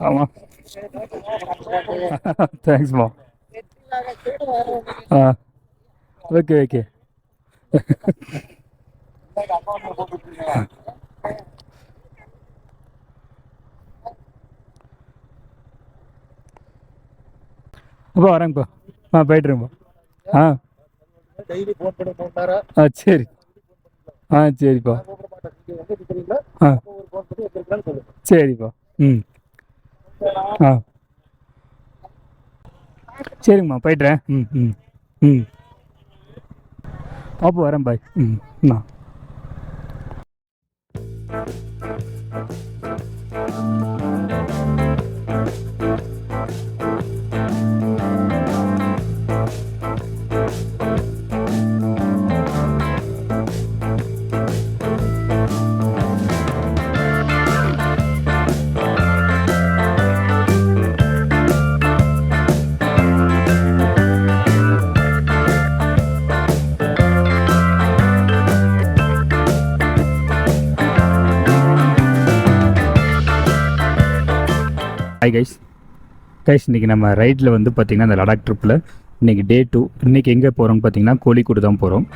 ஆமாம். தேங்க்ஸ்மா. ஆ okay okay. அப்போ வரேங்கப்பா. போய்ட்டுருங்கப்பா. சரி. சரிப்பா. சரிப்பா. ம். சரிங்கம்மா போய்ட்டுறேன். ம் ம் ம். அப்போ வரேன் பாய். ம். நான் ஹாய் கைஸ். இன்றைக்கி நம்ம ரைட்டில் வந்து பார்த்திங்கன்னா அந்த லடாக் ட்ரிப்பில் இன்றைக்கி டே 2. இன்றைக்கி எங்கே போகிறோம்னு பார்த்திங்கன்னா கோழிக்கூடு தான் போகிறோம்.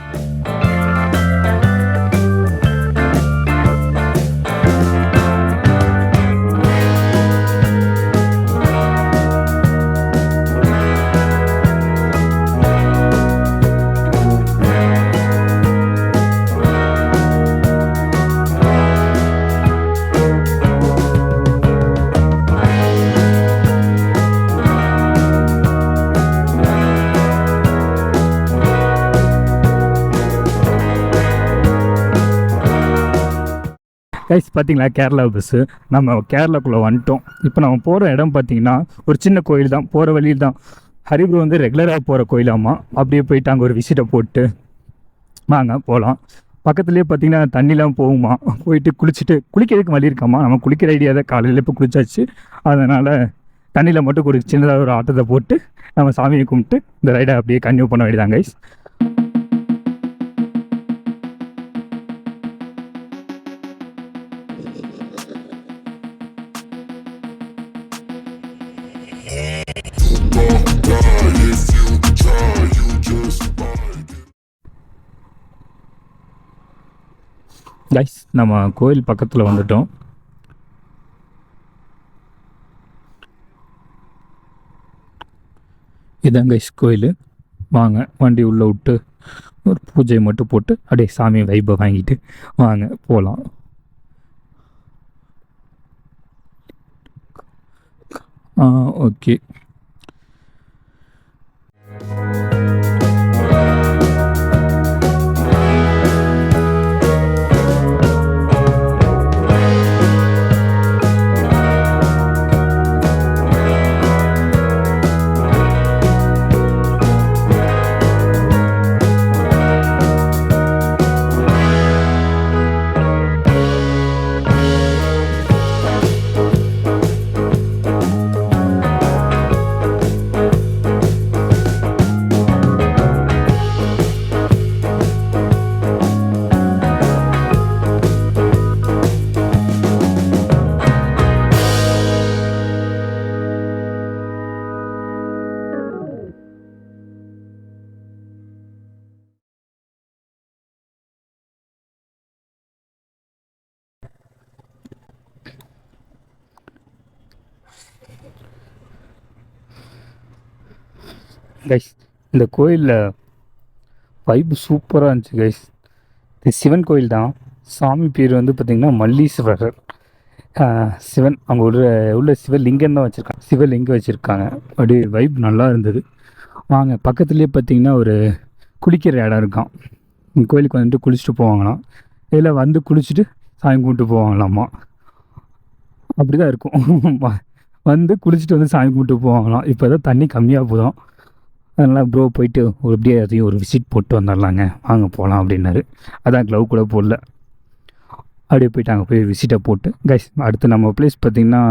கைஸ் பார்த்தீங்களா, கேரளா பஸ்ஸு. நம்ம கேரளாக்குள்ளே வந்துட்டோம். இப்போ நம்ம போகிற இடம் பார்த்திங்கன்னா ஒரு சின்ன கோயில் தான். போகிற வழியில் தான் ஹரிப்ரோ வந்து ரெகுலராக போகிற கோயிலாமா. அப்படியே போயிட்டு அங்கே ஒரு விசிட்டை போட்டு வாங்க போகலாம். பக்கத்துலேயே பார்த்திங்கன்னா தண்ணிலாம் போகுமா. போயிட்டு குளிக்கிறதுக்கு வழி இருக்காமா. நம்ம குளிக்கிற ஐடியா தான். காலையில் இப்போ குளிச்சாச்சு. அதனால் தண்ணியில் மட்டும் ஒரு சின்னதாக ஒரு ஆட்டத்தை போட்டு நம்ம சாமியை கும்பிட்டு இந்த ரைடை அப்படியே கன்டினியூ பண்ண வேண்டியதான் கைஸ். கைஸ் நம்ம கோயில் பக்கத்தில் வந்துட்டோம். இதான் கைஸ் கோயில். வாங்க வண்டி உள்ளே விட்டு ஒரு பூஜையை மட்டும் போட்டு அப்படியே சாமி வைப்பை வாங்கிட்டு வாங்க போகலாம். ஓகே. கைஸ் இந்த கோயிலில் வைப்பு சூப்பராக இருந்துச்சு கைஸ். இது சிவன் கோயில் தான். சாமி பேர் வந்து பார்த்திங்கன்னா மல்லீஸ்வரர். சிவன் அங்கே உள்ள சிவலிங்கம் தான் வச்சுருக்காங்க. சிவலிங்கம் வச்சுருக்காங்க. அப்படியே வைப் நல்லா இருந்தது. வாங்க பக்கத்துலேயே பார்த்திங்கன்னா ஒரு குளிக்கிற இடம் இருக்கான். கோயிலுக்கு வந்துட்டு குளிச்சுட்டு போவாங்களாம். இதில் வந்து குளிச்சுட்டு சாமி கும்பிட்டு போவாங்களாம்மா. அப்படி தான் இருக்கும். வந்து குளிச்சுட்டு வந்து சாமி கும்பிட்டு போவாங்களாம். இப்போ தான் தண்ணி கம்மியாக போதும். அதனால் ப்ரோ போயிட்டு அப்படியே அதையும் ஒரு விசிட் போட்டு வந்துடலாங்க, வாங்க போகலாம் அப்படின்னாரு. அதான் க்ளவ் கூட போடல. அப்படியே போயிட்டு அங்கே போய் விசிட்டை போட்டு கைஸ் அடுத்து நம்ம பிளேஸ் பார்த்திங்கன்னா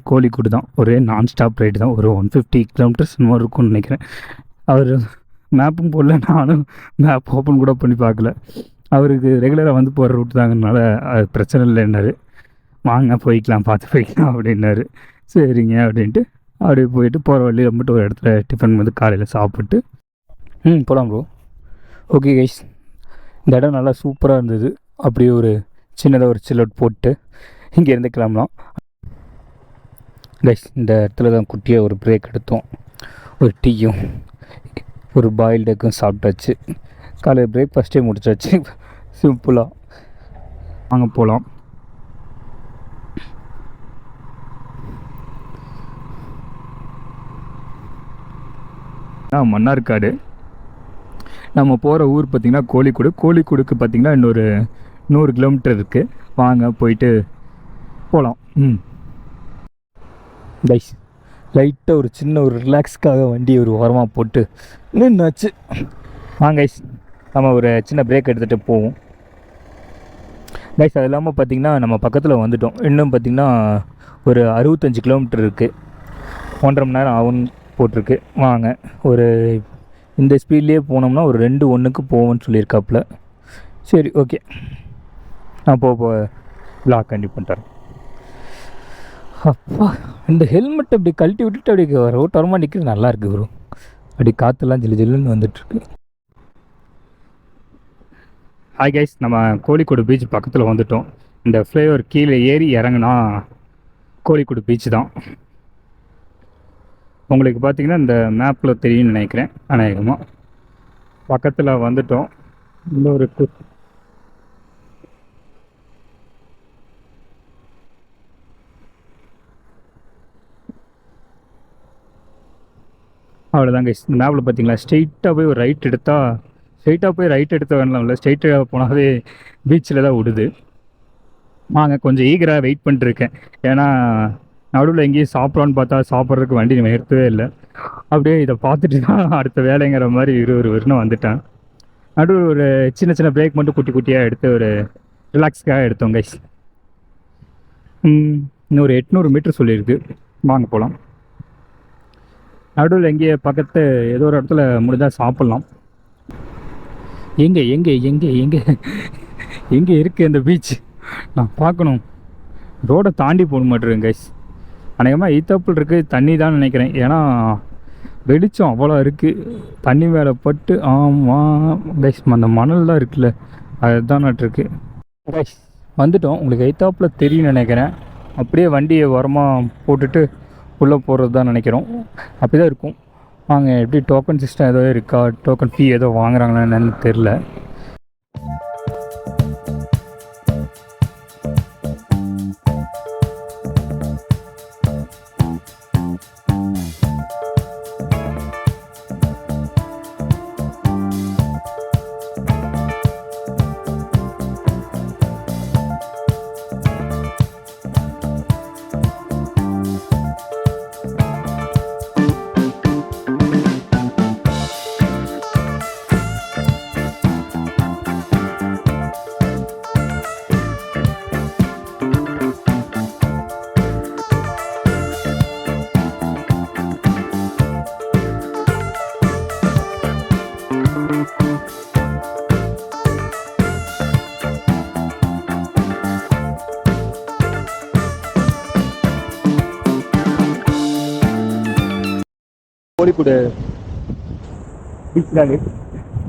கோழிக்கூடு தான். ஒரே நான் ஸ்டாப் ரைடு தான். ஒரு 150 கிலோமீட்டர்ஸ் இன்னும் இருக்கும்னு நினைக்கிறேன். அவர் மேப்பும் போடல, நானும் மேப் ஓப்பன் கூட பண்ணி பார்க்கல. அவருக்கு ரெகுலராக வந்து போகிற ரூட் தாங்கனால அது பிரச்சனை இல்லைன்னாரு. வாங்க போய்க்கலாம், பார்த்து போய்க்கலாம் அப்படின்னாரு. சரிங்க அப்படின்ட்டு அப்படியே போயிட்டு போகிற வழியில் மட்டும் ஒரு இடத்துல டிஃபன் வந்து காலையில் சாப்பிட்டு போகலாம் ப்ரோ. ஓகே கைஸ், இந்த இடம் நல்லா சூப்பராக இருந்தது. அப்படியே ஒரு சின்னதாக ஒரு சில் அவுட் போட்டு இங்கேருந்து கிளம்பலாம் கைஸ். இந்த இடத்துல தான் குட்டியாக ஒரு பிரேக் எடுத்தோம். ஒரு டீயும் ஒரு பாயில்டு எக்கும் சாப்பிட்டாச்சு. காலையில் பிரேக்ஃபாஸ்ட்டே முடிச்சாச்சு சிம்பிளாக. வாங்க போகலாம். மன்னார்காடு நம்ம போகிற ஊர் பார்த்திங்கன்னா கோழிக்கூடு. கோழிக்கூடுக்கு பார்த்திங்கன்னா இன்னொரு 100 கிலோமீட்டர் இருக்குது. வாங்க போயிட்டு போகலாம். கைஸ், லைட்டாக ஒரு சின்ன ஒரு ரிலாக்ஸ்க்காக வண்டியை ஒரு ஓரமாக போட்டு நின்னாச்சு. வாங்க கைஸ், நம்ம ஒரு சின்ன பிரேக் எடுத்துகிட்டு போவோம் கைஸ். அது இல்லாமல் பார்த்திங்கன்னா நம்ம பக்கத்தில் வந்துட்டோம். இன்னும் பார்த்திங்கன்னா ஒரு 65 கிலோமீட்டர் இருக்குது. 1.5 மணி நேரம் ஆகும் போட்டிருக்கு. வாங்க, ஒரு இந்த ஸ்பீட்லேயே போனோம்னா ஒரு 2:1 போவோம்னு சொல்லியிருக்காப்புல. சரி, ஓகே, நான் போக பிளாக் கண்டிப்பாக பண்ணுறேன். அப்பா, இந்த ஹெல்மெட் அப்படி கழட்டி விட்டுட்டு அப்படி ரோட்டோரமாக நிற்கிறது நல்லா இருக்குது ப்ரோ. அப்படி காற்றுலாம் ஜில்லு ஜில்லுன்னு வந்துட்டுருக்கு. ஹாய் கைஸ், நம்ம கோழிக்கூடு பீச் பக்கத்தில் வந்துட்டோம். இந்த ஃப்ளைஓவர் கீழே ஏறி இறங்குனா கோழிக்கூடு பீச் தான். உங்களுக்கு பார்த்தீங்கன்னா இந்த மேப்பில் தெரியும்னு நினைக்கிறேன். அநேகமாக பக்கத்தில் வந்துட்டோம். இன்னொரு அவ்வளோதாங்க. இந்த மேப்பில் பார்த்தீங்களா, ஸ்ட்ரெயிட்டாக போய் ஒரு ரைட் எடுத்தால், ஸ்ட்ரெயிட்டாக போய் ரைட் எடுத்த வேணாம் இல்லை, ஸ்ட்ரெயிட்டாக போனாவே பீச்சில் தான் விடுது. வாங்க, கொஞ்சம் ஈகராக வெயிட் பண்ணிட்டுருக்கேன். ஏன்னா நடுவில் எங்கேயும் சாப்பிட்லான்னு பார்த்தா சாப்பிட்றதுக்கு வண்டி நிறுத்தவே இல்லை. அப்படியே இதை பார்த்துட்டு தான் அடுத்த வேலைங்கிற மாதிரி ஒரு வருஷம் வந்துட்டேன். நடுவில் ஒரு சின்ன சின்ன பிரேக் மட்டும் குட்டி குட்டியாக எடுத்து ஒரு ரிலாக்ஸ்க்காக எடுத்தோம் கைஸ். இன்னும் ஒரு 800 மீட்டர் சொல்லியிருக்கு. வாங்க போகலாம். நடுவில் எங்கேயே பக்கத்து ஏதோ ஒரு இடத்துல முடிஞ்சால் சாப்பிட்லாம். எங்கே எங்கே எங்கே எங்கே எங்கே இருக்குது அந்த பீச்? நான் பார்க்கணும். ரோடை தாண்டி போக மாட்டேருங்க கைஸ். அநேகமாக ஈத்தாப்பிள் இருக்குது, தண்ணி தான் நினைக்கிறேன். ஏன்னா வெளிச்சம் அவ்வளோ இருக்குது தண்ணி மேலே பட்டு. ஆமாம் கைஸ், அந்த மணல் தான் இருக்குல்ல, அதுதான் நட்டுருக்கு கைஸ். வந்துட்டோம். உங்களுக்கு ஈத்தாப்பில் தெரியும்னு நினைக்கிறேன். அப்படியே வண்டியை உரமாக போட்டுட்டு உள்ளே போகிறது தான் நினைக்கிறோம். அப்படி தான் இருக்கும். வாங்க, எப்படி டோக்கன் சிஸ்டம் ஏதோ இருக்கா, டோக்கன் ஃபீ ஏதோ வாங்குறாங்களா என்னன்னு தெரில. கோழிக்கூடு பீச் தாங்க,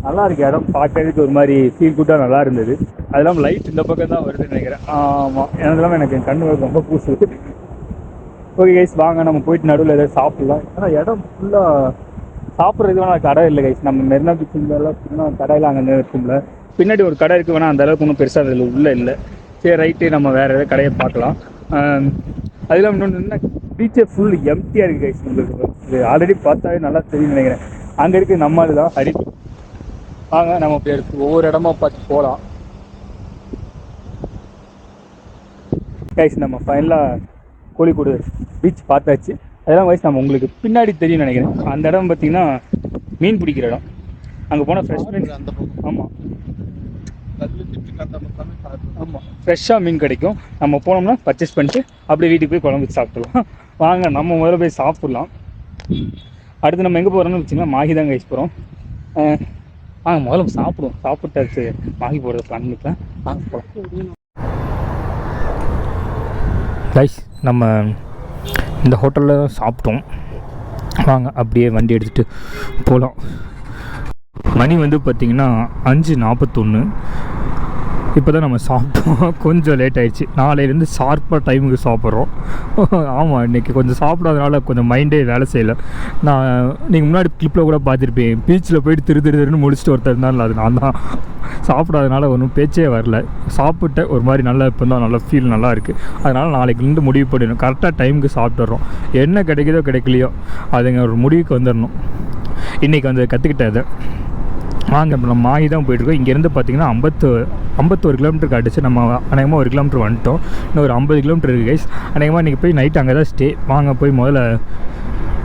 நல்லா இருக்கு இடம் பார்க்கறதுக்கு. ஒரு மாதிரி ஃபீல் குட்டாக நல்லா இருந்தது. அது இல்லாமல் லைட் இந்த பக்கம் தான் வருதுன்னு நினைக்கிறேன். ஆமாம், அது இல்லாமல் எனக்கு கண்ணு ரொம்ப பூசு. ஓகே கைஸ், வாங்க நம்ம போயிட்டு நடுவில் எதாவது சாப்பிட்லாம். ஏன்னா இடம் ஃபுல்லாக சாப்பிட்றதுக்கு வேணால் கடை இல்லை கைஸ். நம்ம மெரினா பீச்சுங்கெல்லாம் ஃபுல்லாக கடையில் அங்கே இருக்கும்ல, பின்னாடி ஒரு கடை இருக்குது. வேணால் அந்தளவுக்கு ஒன்றும் பெருசாக அதில் உள்ளே இல்லை. சரி, ரைட்டு, நம்ம வேறு எதாவது கடையை பார்க்கலாம். அது இல்லாமல் இன்னொன்று என்ன, பீச்சே ஃபுல் எம்டியாக இருக்குது கைஸ். உங்களுக்கு இது ஆல்ரெடி பார்த்தாவே நல்லா தெரியும் நினைக்கிறேன். அங்கே இருக்குது நம்ம தான் ஹரி. வாங்க நம்ம அப்படி எடுத்து ஒவ்வொரு இடமா பார்த்து போகலாம் கைஸ். நம்ம ஃபைனலாக கோழிக்கூடு பீச் பார்த்தாச்சு. அதெல்லாம் கைஸ் நம்ம உங்களுக்கு பின்னாடி தெரியும் நினைக்கிறேன். அந்த இடம் பார்த்திங்கன்னா மீன் பிடிக்கிற இடம். அங்கே போனால் ஃப்ரெஷ் மீன். ஆமாம் ஆமாம், ஃப்ரெஷ்ஷாக மீன் கிடைக்கும். நம்ம போனோம்னா பர்ச்சேஸ் பண்ணிட்டு அப்படியே வீட்டுக்கு போய் குழம்பு சாப்பிட்லாம். வாங்க நம்ம முதல்ல போய் சாப்பிட்லாம். அடுத்து நம்ம எங்கே போகிறோம்னு வச்சிங்கன்னா மாஹி தான் கைஸ் போகிறோம். வாங்க முதல்ல சாப்பிடுவோம். சாப்பிட்டாச்சு மாஹி போகிறத பிளான் பண்ணிக்கலாம். வாங்க போகலாம் கைஸ். நம்ம இந்த ஹோட்டலில் தான் சாப்பிட்டோம். வாங்க அப்படியே வண்டி எடுத்துகிட்டு போகலாம். மணி வந்து பார்த்திங்கன்னா 5:41. இப்போ தான் நம்ம சாப்பிட்டோம். கொஞ்சம் லேட் ஆகிடுச்சு. நாளையிலேருந்து ஷார்ப்பாக டைமுக்கு சாப்பிட்றோம். ஆமாம், இன்றைக்கி கொஞ்சம் சாப்பிடாதனால கொஞ்சம் மைண்டே வேலை செய்யலை. நீங்கள் முன்னாடி கிளிப்பில் கூட பார்த்துருப்பேன், பீச்சில் போயிட்டு திருன்னு முடிச்சுட்டு ஒருத்தர் இருந்தாலும் அது நான் தான். சாப்பிடாதனால ஒன்றும் பேச்சே வரல. சாப்பிட்ட ஒரு மாதிரி நல்லா இப்போ தான் நல்லா ஃபீல் நல்லா இருக்குது. அதனால் நாளைக்குலேருந்து முடிவு பண்ணிடணும், கரெக்டாக டைமுக்கு சாப்பிட்றோம். என்ன கிடைக்குதோ கிடைக்கலையோ அதுங்க ஒரு முடிவுக்கு வந்துடணும். இன்றைக்கி வந்து கற்றுக்கிட்டது. வாங்க இப்போ நம்ம மாகி தான் போயிட்டுருக்கோம். இங்கேருந்து பார்த்திங்கன்னா 51 கிலோமீட்டருக்கு அடிச்சு நம்ம அநேகமாக 1 கிலோமீட்டர் வந்துட்டோம். இன்னும் ஒரு 50 கிலோமீட்டர் இருக்குது கைஸ். அநேகமாக இன்றைக்கி போய் நைட்டு அங்கே தான் ஸ்டே. வாங்க போய் முதல்ல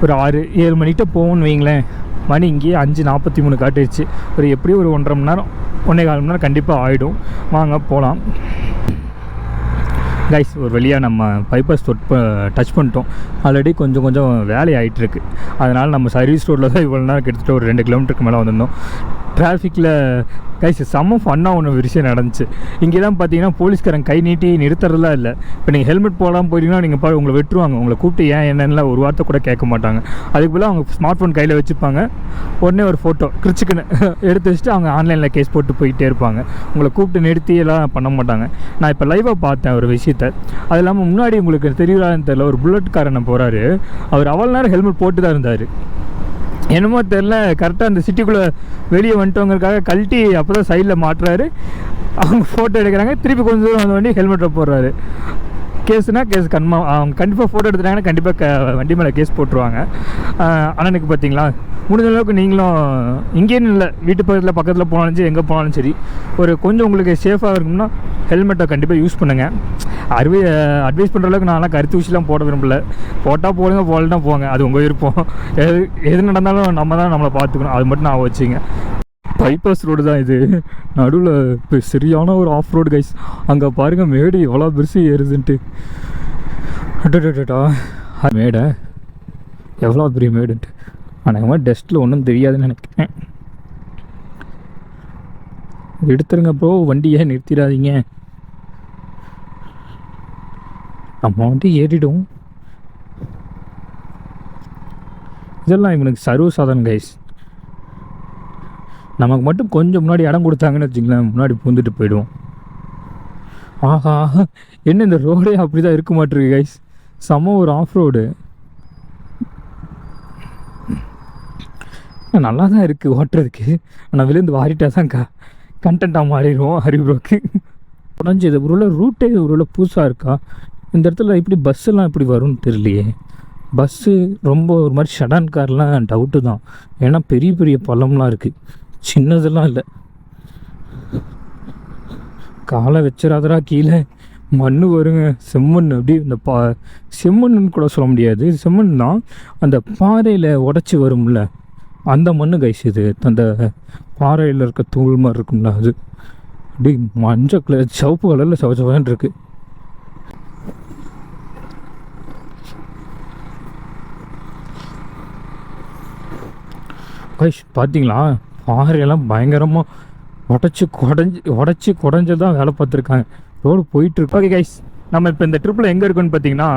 ஒரு 6-7 மணிக்கிட்ட போவோம்னு வைங்களேன். மணி இங்கேயே 5:43 காட்டிடுச்சு. ஒரு எப்படியும் ஒரு 1.5 மணி நேரம் 1.25 மணி நேரம் கண்டிப்பாக ஆகிடும். வாங்க போகலாம் கைஸ். ஒரு வழியாக நம்ம பைபாஸ் டச் பண்ணிட்டோம். ஆல்ரெடி கொஞ்சம் வேலை ஆகிட்டுருக்கு. அதனால் நம்ம சர்வீஸ் ரோட்டில் தான் இவ்வளோ நேரம் கிட்டத்தட்ட ஒரு 2 கிலோமீட்டருக்கு மேலே வந்திருந்தோம். டிராஃபிக்கில் கைஸ் செம்ம ஃபன்னாக ஒன்று விஷயம் நடந்துச்சு. இங்கே தான் பார்த்தீங்கன்னா போலீஸ்காரங்க கை நீட்டி நிறுத்துறதுலாம் இல்லை. இப்போ நீங்கள் ஹெல்மெட் போடாமல் போயிட்டீங்கன்னா நீங்கள் உங்களை வெட்டுருவாங்க. உங்களை கூப்பிட்டு ஏன் என்னென்னலாம் ஒரு வார்த்தை கூட கேட்க மாட்டாங்க. அதுக்கு பதிலாக அவங்க ஸ்மார்ட் ஃபோன் கையில் வச்சுப்பாங்க. உடனே ஒரு ஃபோட்டோ கிரிச்சுக்குன்னு எடுத்து வச்சுட்டு அவங்க ஆன்லைனில் கேஸ் போட்டு போயிட்டே இருப்பாங்க. உங்களை கூப்பிட்டு நிறுத்தி எல்லாம் பண்ண மாட்டாங்க. நான் இப்போ லைவாக பார்த்தேன் ஒரு விஷயத்தை. அது இல்லாமல் முன்னாடி உங்களுக்கு தெரியலான்னு தெரியல, ஒரு புல்லட்காரனை போகிறாரு. அவர் அவ்வளோ நேரம் ஹெல்மெட் போட்டு தான் இருந்தார். என்னமோ தெரில, கரெக்டாக அந்த சிட்டிக்குள்ளே வெளியே வந்துட்டவங்களுக்காக கழட்டி அப்போ தான் சைடில் மாட்டுறாரு. அவங்க ஃபோட்டோ எடுக்கிறாங்க. திருப்பி கொஞ்சம் தூரம் வந்த வண்டி ஹெல்மெட்டை போடுறாரு. கேஸுனால் கேஸ் அவங்க கண்டிப்பாக ஃபோட்டோ எடுத்துட்டாங்கன்னா கண்டிப்பாக வண்டி மேலே கேஸ் போட்டுருவாங்க. அண்ணனுக்கு பார்த்தீங்களா, முடிஞ்ச அளவுக்கு நீங்களும் இங்கேன்னு இல்லை, வீட்டு பக்கத்தில் போனாலும் சரி, எங்கே போனாலும் சரி, ஒரு கொஞ்சம் உங்களுக்கு சேஃபாக இருக்கும்னா ஹெல்மெட்டை கண்டிப்பாக யூஸ் பண்ணுங்கள். அட்வைஸ் பண்ணுற அளவுக்கு நான்லாம் கருத்து ஊசிலாம் போட விரும்பல. போட்டால் போடுங்க, போடலன்னா போங்க, அது உங்கள் விருப்பம். எது நடந்தாலும் நம்ம தான் நம்மளை பார்த்துக்கணும். அது மட்டும் நான் வச்சுங்க. பைபாஸ் ரோடு தான் இது. நடுவில் இப்போ சரியான ஒரு ஆஃப் ரோடு கைஸ். அங்கே பாருங்கள் மேடு எவ்வளோ பெருசு ஏறுதுன்ட்டு. மேடை எவ்வளோ பெரிய மேடுன்ட்டு. ஆனால் டஸ்ட்டில் ஒன்றும் தெரியாதுன்னு நினைக்கிறேன். எடுத்துருங்க ப்ரோ, வண்டியை நிறுத்திடாதீங்க. நம்ம வண்டி ஏறிடும். இதெல்லாம் இவனுக்கு சர்வசாதாரண கைஸ். நமக்கு மட்டும் கொஞ்சம் முன்னாடி இடம் கொடுத்தாங்கன்னு வச்சுங்களேன், முன்னாடி பூந்துட்டு போயிடுவோம். ஆஹா, என்ன இந்த ரோடே அப்படி தான் இருக்க மாட்டிருக்கு கைஸ். செம்ம ஒரு ஆஃப் ரோடு. நல்லா தான் இருக்குது ஓட்டுறதுக்கு. ஆனால் விழுந்து வாரிட்டா தான் கண்டென்ட்டாக மாறிடுவோம் ஹரிப்ரோக்கு. உடஞ்சி இது ஒரு ரூட்டே ஒரு புதுசாக இருக்கா. இந்த இடத்துல இப்படி பஸ்ஸெல்லாம் எப்படி வரும்னு தெரியலையே. பஸ்ஸு ரொம்ப ஒரு மாதிரி ஷடான் கார்லாம் டவுட்டு தான். ஏன்னா பெரிய பெரிய பள்ளம்லாம் இருக்குது, சின்னதெல்லாம் இல்லை. காலை வச்சிடாதரா கீழே, மண் வருங்க, செம்மண். அப்படி இந்த செம்மண்ணுன்னு கூட சொல்ல முடியாது, செம்மண் தான். அந்த பாறையில் உடச்சி வரும்ல அந்த மண் கைஸ். இது அந்த பாறையில் இருக்க தூள் மாதிரி இருக்கும்ல, அது அப்படி மஞ்சள் கலர் சிவப்பு கலரில் சவச்சவன் இருக்குது. கைஸ் பார்த்தீங்களா, பாறையெல்லாம் பயங்கரமாக உடச்சி குடஞ்சதான் வேலை பார்த்துருக்காங்க. ரோடு போயிட்டுருக்கு. ஓகே கைஸ், நம்ம இப்போ இந்த ட்ரிப்பில் எங்கே இருக்கோன்னு பார்த்தீங்கன்னா,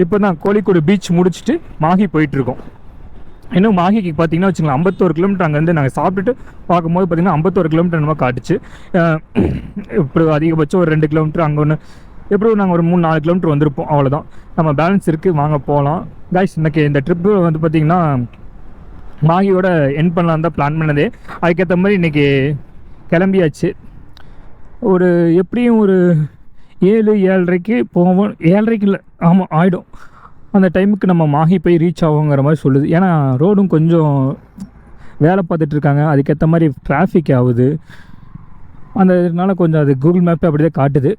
இப்போ தான் கோழிக்கோடு பீச் முடிச்சுட்டு மாகி போயிட்டுருக்கோம். இன்னும் மாகிக்கு பார்த்தீங்கன்னா வச்சுங்களேன் 51 கிலோமீட்டர். அங்கேருந்து நாங்கள் சாப்பிட்டுட்டு பார்க்கும்போது பார்த்தீங்கன்னா 51 கிலோமீட்டர் நம்ம காட்டுச்சு. இப்போ அதிகபட்சம் ஒரு 2 கிலோமீட்டர் அங்கே ஒன்று, எப்படியும் நாங்கள் ஒரு 3-4 கிலோமீட்டர் வந்திருப்போம். அவ்வளோதான், நம்ம பேலன்ஸ் இருக்குது. வாங்க போகலாம் கைஸ். இன்றைக்கி இந்த ட்ரிப்பு வந்து பார்த்திங்கன்னா மாகியோட என் பண்ணலாம் தான் பிளான் பண்ணதே. அதுக்கேற்ற மாதிரி இன்றைக்கி கிளம்பியாச்சு. ஒரு எப்படியும் ஒரு 7-7:30 போவோம். 7:30 இல்லை, ஆமாம் ஆகிடும். அந்த டைமுக்கு நம்ம மாகி போய் ரீச் ஆகுங்கிற மாதிரி சொல்லுது. ஏன்னா ரோடும் கொஞ்சம் வேலை பார்த்துட்ருக்காங்க, அதுக்கேற்ற மாதிரி டிராஃபிக் ஆகுது. அந்த இதனால கொஞ்சம் அது கூகுள் மேப்பே அப்படி தான் காட்டுது.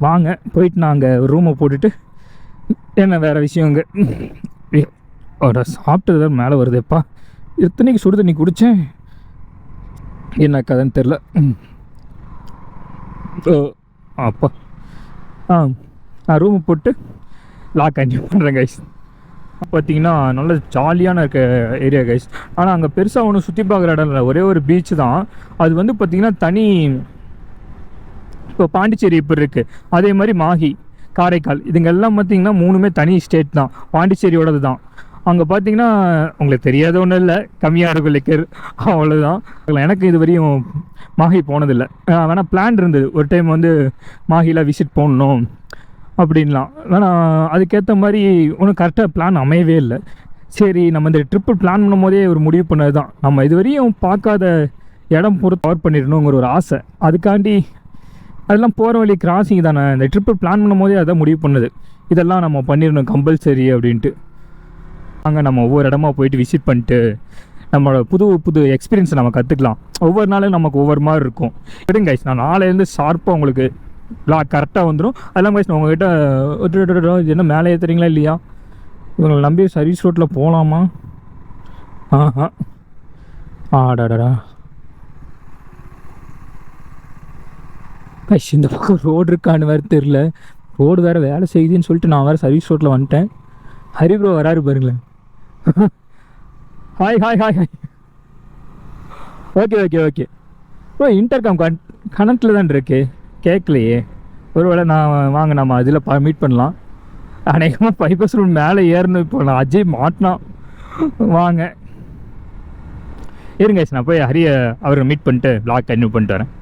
வாங்க போயிட்டு நான் அங்கே ரூமை போட்டுட்டு என்ன வேறு விஷயங்க. சாப்பிட்டது தான் மேலே வருதுப்பா. எத்தனைக்கு சுடு தண்ணி குடித்தேன், என்ன கதைன்னு தெரில. அப்பா நான் ரூமை போட்டு லாக் கண்டினியூ பண்ணுறேன் கைஸ். பார்த்தீங்கன்னா நல்ல ஜாலியான இருக்க ஏரியா கைஸ். ஆனால் அங்கே பெருசாக ஒன்றும் சுற்றி பார்க்குற இடம் இல்லை, ஒரே ஒரு பீச்சு தான். அது வந்து பார்த்திங்கன்னா தனி, இப்போ பாண்டிச்சேரி இப்போ இருக்குது அதே மாதிரி மாகி காரைக்கால், இதுங்கெல்லாம் பார்த்தீங்கன்னா 3மே தனி ஸ்டேட் தான், பாண்டிச்சேரியோடது தான். அங்கே பார்த்தீங்கன்னா உங்களுக்கு தெரியாத ஒன்றும் இல்லை, கம்மியாக இருக்கும் லிக்கர், அவ்வளோதான். எனக்கு இது வரையும் மாஹி போனதில்லை. வேணால் பிளான் இருந்தது ஒரு டைம் வந்து மாஹியில் விசிட் பண்ணணும் அப்படின்லாம். வேணால் அதுக்கேற்ற மாதிரி ஒன்றும் கரெக்டாக பிளான் அமையவே இல்லை. சரி, நம்ம இந்த ட்ரிப்பு பிளான் பண்ணும் போதே ஒரு முடிவு பண்ணது தான், நம்ம இது வரையும் பார்க்காத இடம் பொறுத்து கவர் பண்ணிடணுங்கிற ஒரு ஆசை. அதுக்காண்டி அதெல்லாம் போகிற வழி கிராசிங் தானே, இந்த ட்ரிப்பு பிளான் பண்ணும் போதே அதான் முடிவு பண்ணுது, இதெல்லாம் நம்ம பண்ணிடணும் கம்பல்சரி அப்படின்ட்டு. அங்கே நம்ம ஒவ்வொரு இடமா போயிட்டு விசிட் பண்ணிட்டு நம்மளோட புது எக்ஸ்பீரியன்ஸை நம்ம கற்றுக்கலாம். ஒவ்வொரு நாளும் நமக்கு ஒவ்வொரு மாதிரி இருக்கும். சரிங்க கைஸ், நான் நாளையிலேருந்து ஷார்ப்பாக உங்களுக்கு பிளாக் கரெக்டாக வந்துடும். அதெல்லாம் கைஸ், நான் உங்கள்கிட்ட என்ன மேலே ஏற்றுறீங்களா இல்லையா, இவங்களை நம்பி சர்வீஸ் ரோட்டில் போகலாமா? ஆஹா, ஆடாடா கைஸ், இந்த பக்கம் ரோடு இருக்கான்னு வேறு தெரில. ரோடு வேறு வேலை செய்யுதுன்னு சொல்லிட்டு நான் வேறு சர்வீஸ் ரோட்டில் வந்துட்டேன். ஹரி ப்ரோ வராரு பாருங்களேன். Hi hi hi hi. Okay bro, intercom கனெக்டில் தான் இருக்கு, கேட்கலையே. ஒருவேளை நான் வாங்க நம்ம அதில் மீட் பண்ணலாம். அநேகமாக 5% மேலே ஏறணும். இப்போ நான் அஜய் மாட்டினான். வாங்க இருங்க, நான் போய் ஹரியை அவரை மீட் பண்ணிட்டு பிளாக் கன்டினியூ பண்ணிட்டு வரேன்.